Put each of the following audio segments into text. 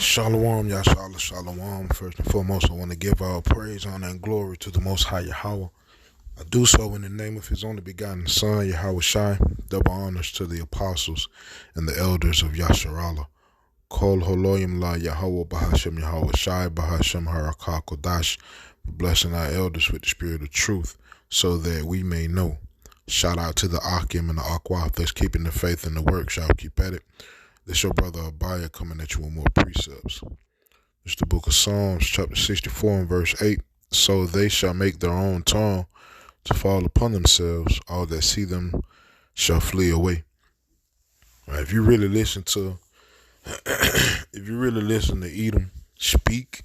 Shalom, Yashala, Shalom. First and foremost, I want to give all praise, honor, and glory to the Most High Yahweh. I do so in the name of His only begotten Son, Yahweh Shai. Double honors to the apostles and the elders of Yasharallah. Kol Holoyim La Yahweh Bahashem Yahweh Shai Bahashem Harakah Kodash. Blessing our elders with the spirit of truth so that we may know. Shout out to the Akim and the Aquath that's keeping the faith in the work. Shall keep at it. This your brother Abaya coming at you with more precepts. It's the book of Psalms, chapter 64 and verse 8. So they shall make their own tongue to fall upon themselves. All that see them shall flee away. Right, if you really listen to Edom speak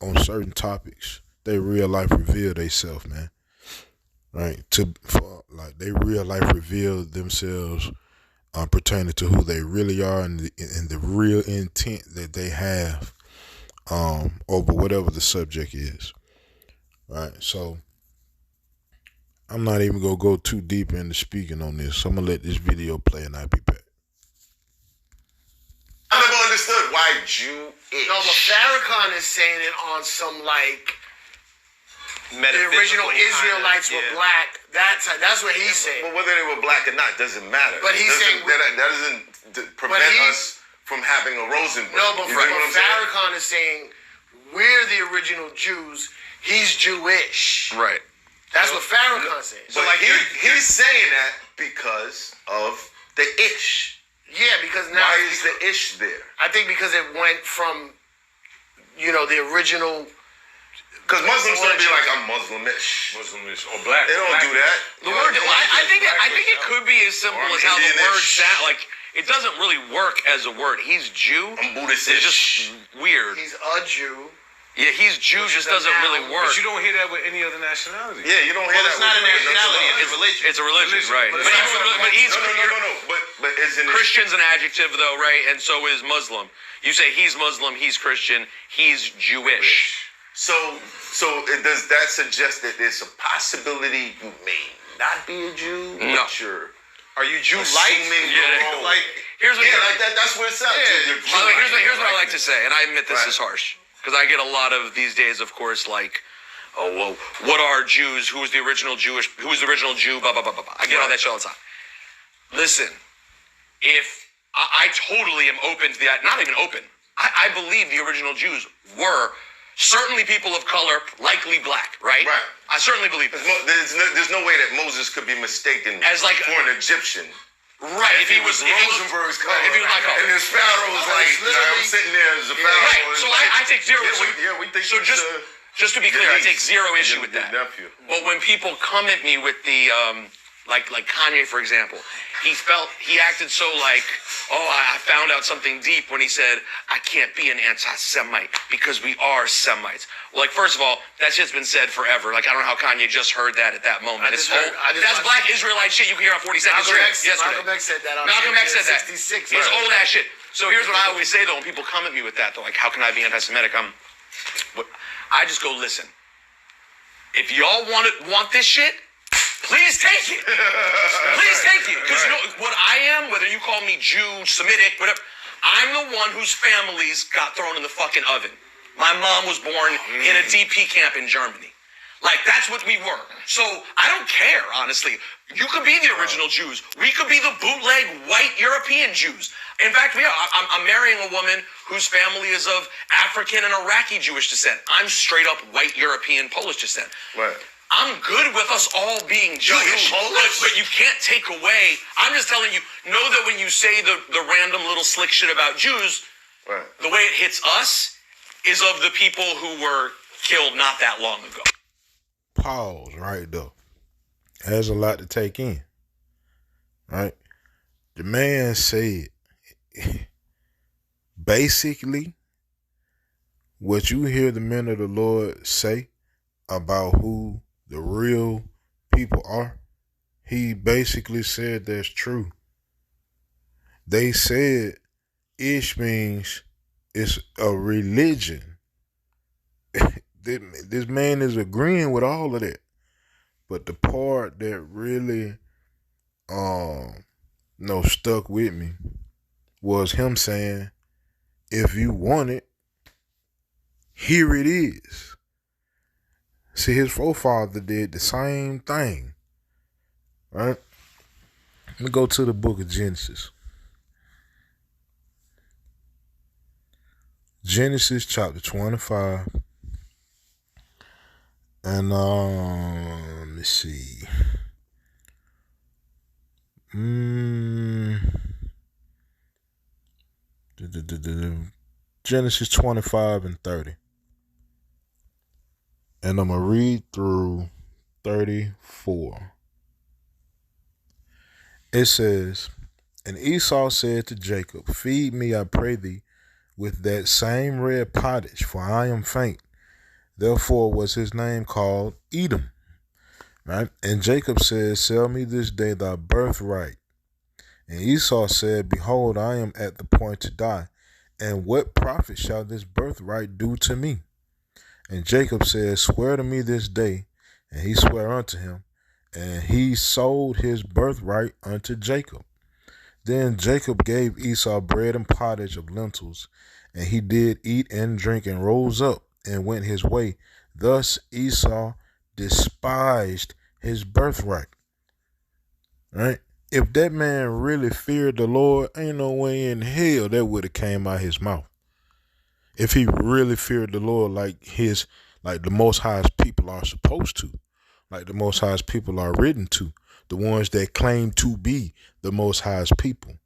on certain topics, they real life reveal themselves, man. Right? They real life reveal themselves pertaining to who they really are and the real intent that they have over whatever the subject is. Right? So I'm not even going to go too deep into speaking on this. So I'm going to let this video play and I'll be back. I never understood why Jew-ish. No, but Farrakhan is saying it on some the original Israelites were black. That's what he's saying. But whether they were black or not doesn't matter. But he's saying that doesn't prevent us from having a Rosenberg. No, but Farrakhan is saying we're the original Jews. He's Jewish. Right. That's what Farrakhan's saying. So he's saying that because of the ish. Yeah, because now why is the ish there? I think because it went from the original. Because Muslims don't be like, I'm Muslimish. Muslimish or black. They don't do that. The word, I think it could be as simple as how the word sounds. Like, it doesn't really work as a word. He's Jew. I'm Buddhist. It's just weird. He's a Jew. Yeah, he's Jew just doesn't really work. But you don't hear that with any other nationality. Yeah, you don't hear that. It's not a nationality. It's a religion. It's a religion, right? But he's no. But isn't Christian's an adjective, though, right? And so is Muslim. You say he's Muslim, he's Christian, he's Jewish. So does that suggest that there's a possibility you may not be a Jew? No. Are you Jew-like? Here's what that's what it sounds. Here's what I like to say, and I admit this is harsh. Because I get a lot of these days, of course, like, oh, well, what are Jews? Who was the original Jew? Blah, blah, blah, blah, blah. I get all that shit all the time. Listen, if I totally am open to not even open. I believe the original Jews were certainly people of color, likely black, right? Right. I certainly believe that. There's no way that Moses could be mistaken as like for an Egyptian. Right, if he was Rosenberg's color, if he was my color, and his Pharaoh was I'm sitting there as a Pharaoh. Right, so I take zero. We think so just to be clear, I take zero issue with that. But when people come at me with the like Kanye, for example, he acted so like, oh, I found out something deep when he said I can't be an anti-Semite because we are Semites. Well, like, first of all, that shit's been said forever. Like, I don't know how Kanye just heard that at that moment. That's black Israelite shit you can hear on 42nd Street yesterday. Malcolm X said that. Malcolm X said that. 66. It's old ass shit. So here's what I always say though when people come at me with that though, like, how can I be anti-Semitic? I just go, listen. If y'all want this shit, please take it. Please take it. Because what I am, whether you call me Jew, Semitic, whatever, I'm the one whose families got thrown in the fucking oven. My mom was born in a DP camp in Germany. Like, that's what we were. So I don't care, honestly. You could be the original Jews. We could be the bootleg white European Jews. In fact, we are. I'm marrying a woman whose family is of African and Iraqi Jewish descent. I'm straight up white European Polish descent. Right. I'm good with us all being Jewish, but you can't take away. I'm just telling you, know that when you say the random little slick shit about Jews, right, the way it hits us is of the people who were killed not that long ago. Pause right there. There's a lot to take in. Right? The man said, basically, what you hear the men of the Lord say about who the real people are, he basically said that's true. They said Ish means it's a religion. This man is agreeing with all of that. But the part that really stuck with me was him saying, if you want it, here it is. See, his forefather did the same thing. Right? Let me go to the book of Genesis. Genesis chapter 25. And let me see. Genesis 25 and 30. And I'm going to read through 34. It says, and Esau said to Jacob, feed me, I pray thee, with that same red pottage, for I am faint. Therefore was his name called Edom. Right? And Jacob said, sell me this day thy birthright. And Esau said, behold, I am at the point to die. And what profit shall this birthright do to me? And Jacob said, swear to me this day. And he sware unto him. And he sold his birthright unto Jacob. Then Jacob gave Esau bread and pottage of lentils. And he did eat and drink and rose up and went his way. Thus Esau despised his birthright. Right? If that man really feared the Lord, ain't no way in hell that would have came out his mouth. If he really feared the Lord like the Most High's people are supposed to, like the Most High's people are written to, the ones that claim to be the Most High's people,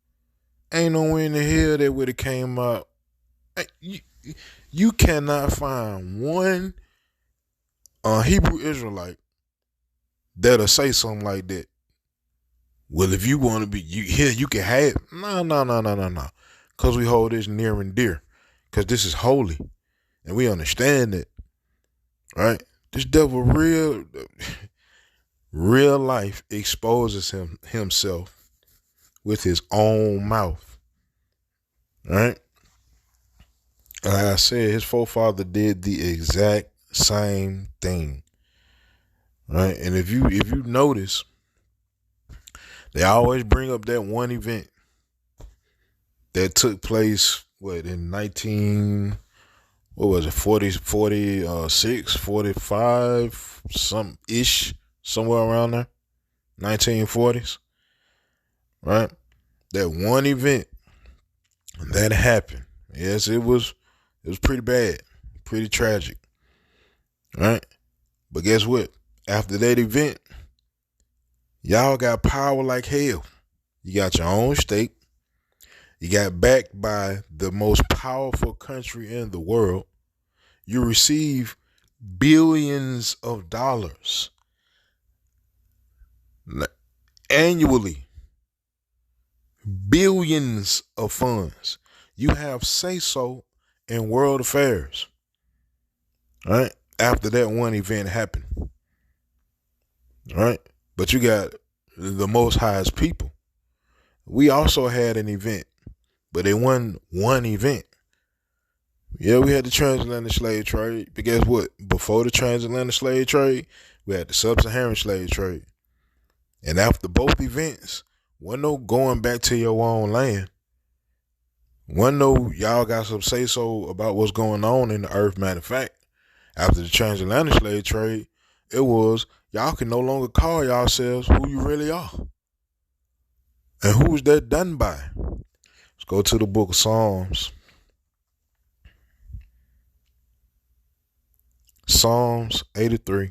ain't no way in the hell that would have came out. You cannot find one Hebrew Israelite that'll say something like that. Well, if you want to be, you can have. No. Because we hold this near and dear. Because this is holy. And we understand it. Right? This devil real life exposes himself with his own mouth. Right? And like I said, his forefather did the exact same thing. Right? And if you notice, they always bring up that one event that took place, in 46, 45, somewhere around there, 1940s, right? That one event that happened. Yes, it was pretty bad, pretty tragic, right? But guess what? After that event, y'all got power like hell. You got your own state. You got backed by the most powerful country in the world. You receive billions of dollars annually. Billions of funds. You have say-so in world affairs. Right? After that one event happened. Right? But you got the Most High's people. We also had an event, but it wasn't one event. Yeah, we had the transatlantic slave trade, but guess what? Before the transatlantic slave trade, we had the sub-Saharan slave trade. And after both events, wasn't no going back to your own land. Wasn't no y'all got some say-so about what's going on in the earth. Matter of fact, after the transatlantic slave trade, it was y'all can no longer call yourselves who you really are. And who was that done by? Let's go to the book of Psalms. Psalms 83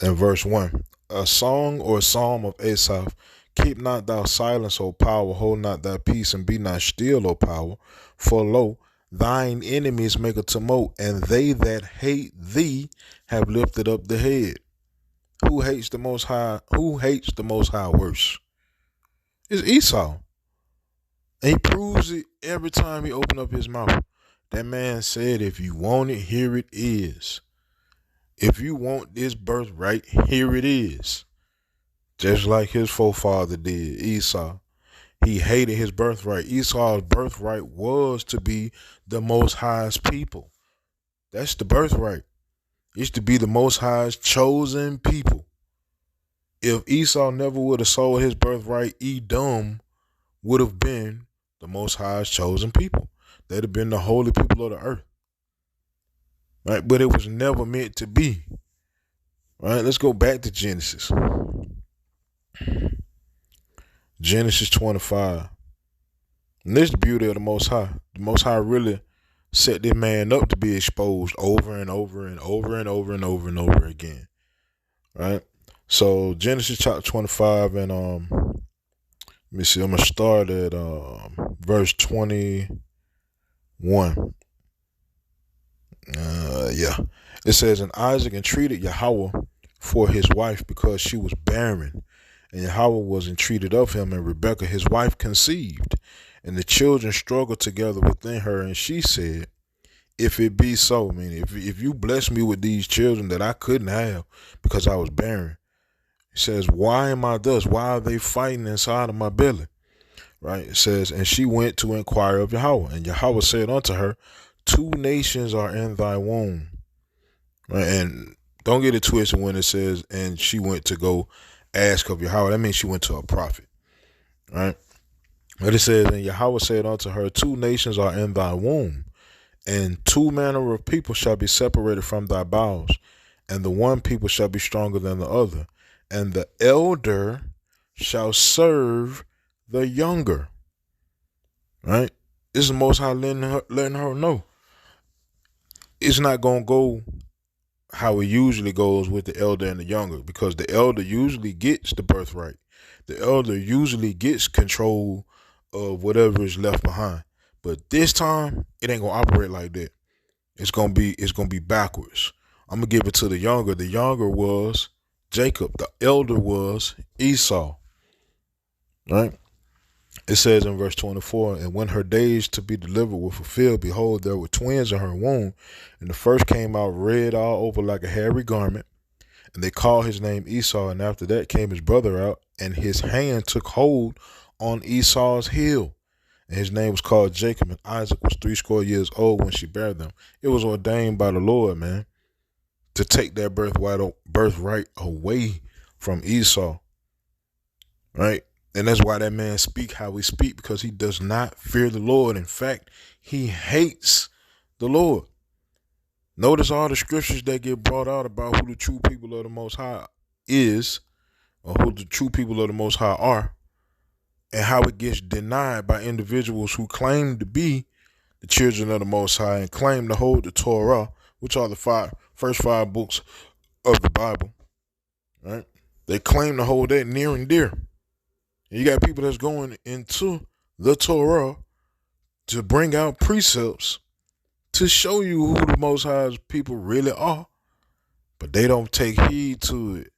and verse 1. A song or a psalm of Asaph. Keep not thou silence, O power, hold not thy peace, and be not still, O power. For lo, thine enemies make a tumult, and they that hate thee have lifted up the head. Who hates the Most High? Who hates the Most High worse? It's Esau. And he proves it every time he opened up his mouth. That man said, if you want it, here it is. If you want this birthright, here it is. Just like his forefather did, Esau. He hated his birthright. Esau's birthright was to be the Most High's people. That's the birthright. It's to be the Most High's chosen people. If Esau never would have sold his birthright, Edom would have been the Most High's chosen people. They'd have been the holy people of the earth. Right? But it was never meant to be. Right? Let's go back to Genesis. Genesis 25. And this is the beauty of the Most High. The Most High really set this man up to be exposed over and over and over and over and over and over again. Right? So Genesis chapter 25 and let me see, I'm gonna start at verse 21. It says, and Isaac entreated Yahweh for his wife because she was barren, and Yahweh was entreated of him, and Rebekah his wife conceived, and the children struggled together within her, and she said, if it be so, meaning if you bless me with these children that I couldn't have because I was barren. It says, why am I thus? Why are they fighting inside of my belly? Right? It says, and she went to inquire of Yahweh. And Yahweh said unto her, 2 nations are in thy womb. Right? And don't get it twisted when it says, and she went to go ask of Yahweh. That means she went to a prophet. Right? But it says, and Yahweh said unto her, 2 nations are in thy womb, and 2 manner of people shall be separated from thy bowels, and the one people shall be stronger than the other, and the elder shall serve the younger. Right? This is the Most High letting her know. It's not going to go how it usually goes with the elder and the younger, because the elder usually gets the birthright. The elder usually gets control of whatever is left behind. But this time, it ain't going to operate like that. It's going to be backwards. I'm going to give it to the younger. The younger was Jacob. The elder was Esau. Right? It says in verse 24, and when her days to be delivered were fulfilled, behold, there were twins in her womb, and the first came out red all over like a hairy garment, and they called his name Esau, and after that came his brother out, and his hand took hold on Esau's heel, and his name was called Jacob, and Isaac was 80 years old when she bare them. It was ordained by the Lord, man, to take that birthright away from Esau. Right? And that's why that man speak how he speak, because he does not fear the Lord. In fact, he hates the Lord. Notice all the scriptures that get brought out about who the true people of the Most High is, or who the true people of the Most High are, and how it gets denied by individuals who claim to be the children of the Most High and claim to hold the Torah, which are the first 5 books of the Bible. Right? They claim to hold that near and dear. You got people that's going into the Torah to bring out precepts to show you who the Most High's people really are, but they don't take heed to it.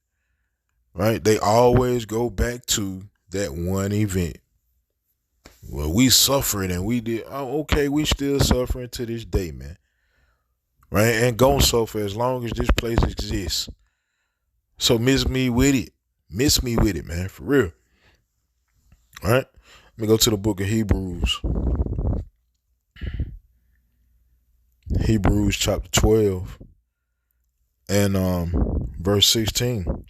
Right? They always go back to that one event. Well, we suffered and we did. Oh, okay, we still suffering to this day, man. Right? And gonna suffer as long as this place exists. So miss me with it. Miss me with it, man. For real. All right, let me go to the book of Hebrews. Hebrews chapter 12 and verse 16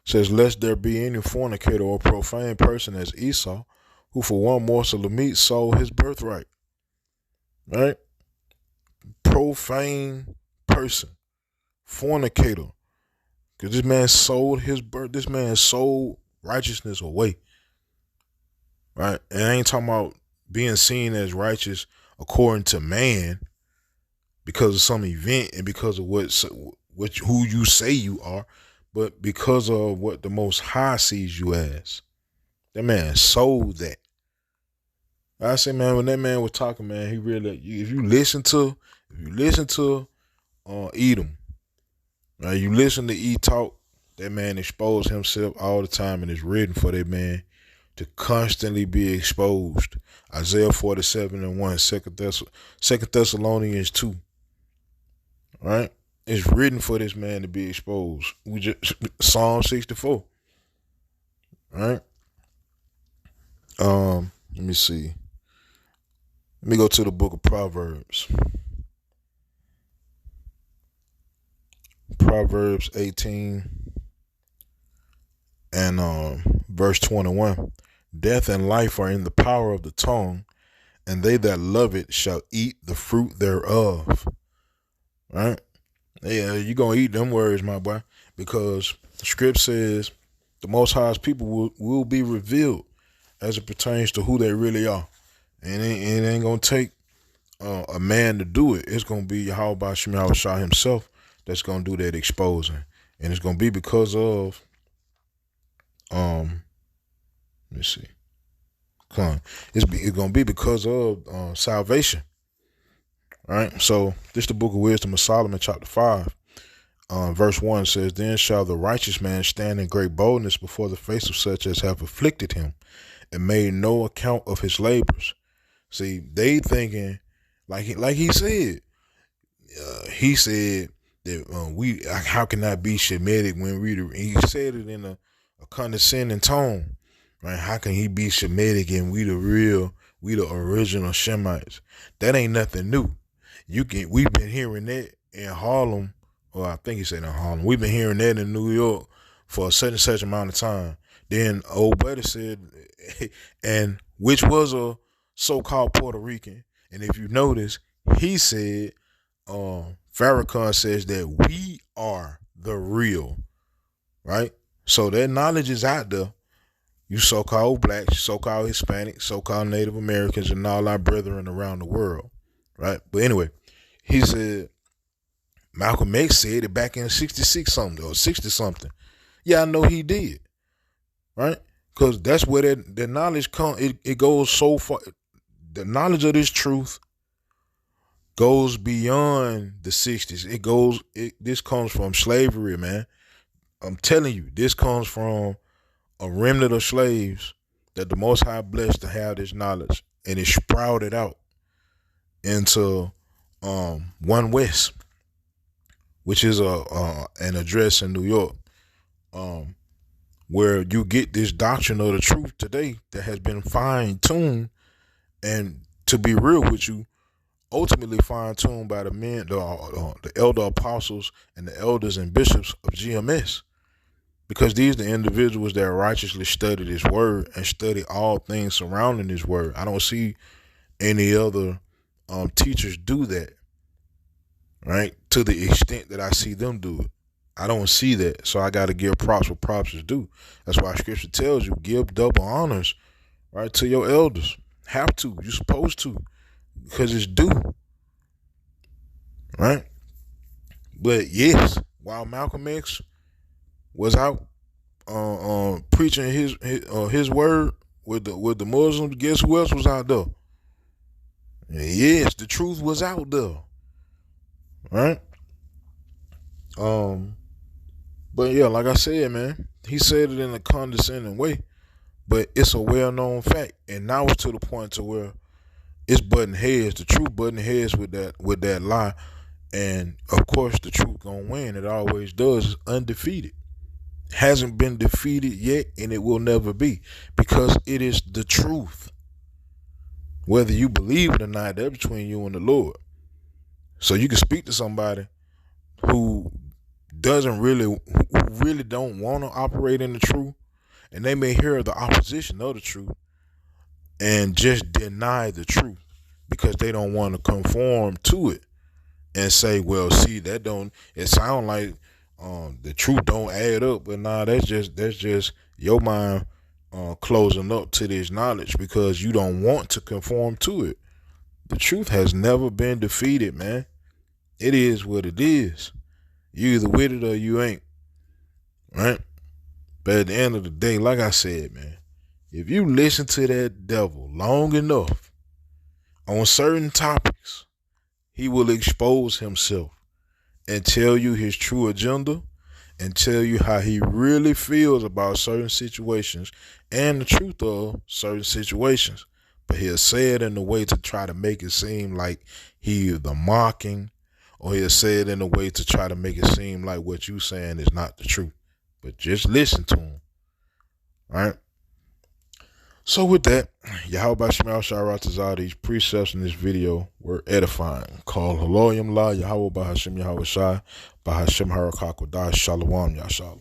says, lest there be any fornicator or profane person as Esau, who for one morsel of meat sold his birthright. Right? Profane person, fornicator, because this man sold this man sold righteousness away. Right? And I ain't talking about being seen as righteous according to man because of some event and because of who you say you are, but because of what the Most High sees you as. That man sold that. I say, man, when that man was talking, man, he really, if you listen to Edom, right, you listen to E talk, that man exposed himself all the time, and it's written for that man to constantly be exposed. Isaiah 47:1, 2 Thessalonians 2. Right? It's written for this man to be exposed. Psalm 64. Right? Let me see. Let me go to the book of Proverbs. Proverbs 18 and verse 21. Death and life are in the power of the tongue, and they that love it shall eat the fruit thereof. Right? Yeah, you gonna eat them words, my boy, because the script says the Most High's people will be revealed as it pertains to who they really are, and it ain't gonna take a man to do it. It's gonna be Yahweh Shem Shah himself that's gonna do that exposing, and it's gonna be because of let me see, it's gonna be because of salvation. All right, so this is the Book of Wisdom of Solomon, chapter 5. Verse 1 says, Then shall the righteous man stand in great boldness before the face of such as have afflicted him, and made no account of his labors. See, they thinking, like he said, that how can I be Shemitic when he said it in a condescending tone, right? How can he be Shemitic and we the original Shemites? That ain't nothing new. We've been hearing that in Harlem, or I think he said in Harlem. We've been hearing that in New York for a such amount of time. Then old buddy said, and which was a so-called Puerto Rican. And if you notice, he said, Farrakhan says that we are the real, right? So that knowledge is out there. You so-called blacks, so-called Hispanics, so-called Native Americans, and all our brethren around the world, right? But anyway, he said, Malcolm X said it back in 66 something or 60 something. Yeah, I know he did, right? Because that's where the knowledge comes. It goes so far. The knowledge of this truth goes beyond the 60s. This comes from slavery, man. I'm telling you, this comes from a remnant of slaves that the Most High blessed to have this knowledge, and it sprouted out into One West, which is an address in New York, where you get this doctrine of the truth today that has been fine-tuned, and to be real with you, ultimately fine-tuned by the men, the elder apostles and the elders and bishops of GMS, because these are the individuals that righteously study this word and study all things surrounding this word. I don't see any other teachers do that, right? To the extent that I see them do it. I don't see that. So I got to give props where props is due. That's why scripture tells you, give double honors, right, to your elders. Have to. You're supposed to. Because it's due. Right? But yes, while Malcolm X was out preaching his word with the Muslims, guess who else was out there? Yes, the truth was out there. Right? But yeah, like I said, man, he said it in a condescending way, but it's a well-known fact, and now it's to the point to where it's butting heads. The truth butting heads with that lie, and of course the truth gonna win. It always does. It's undefeated, hasn't been defeated yet, and it will never be, because it is the truth. Whether you believe it or not, that's between you and the Lord. So you can speak to somebody who really don't want to operate in the truth, and they may hear the opposition of the truth and just deny the truth because they don't want to conform to it and say, well, see, it sound like the truth don't add up. But nah, that's just your mind closing up to this knowledge because you don't want to conform to it. The truth has never been defeated, man. It is what it is. You either with it or you ain't, right? But at the end of the day, like I said, man, if you listen to that devil long enough on certain topics, he will expose himself and tell you his true agenda and tell you how he really feels about certain situations and the truth of certain situations. But he'll say it in a way to try to make it seem like he is the mocking, or he'll say it in a way to try to make it seem like what you saying is not the truth. But just listen to him. All right? So with that, Yahweh Shemel Sharatazah, these precepts in this video were edifying. Call Haloyim La, Yahweh Bahashem Yahweh Shai, Bahashem Harakakodah, Shalom Yashalom.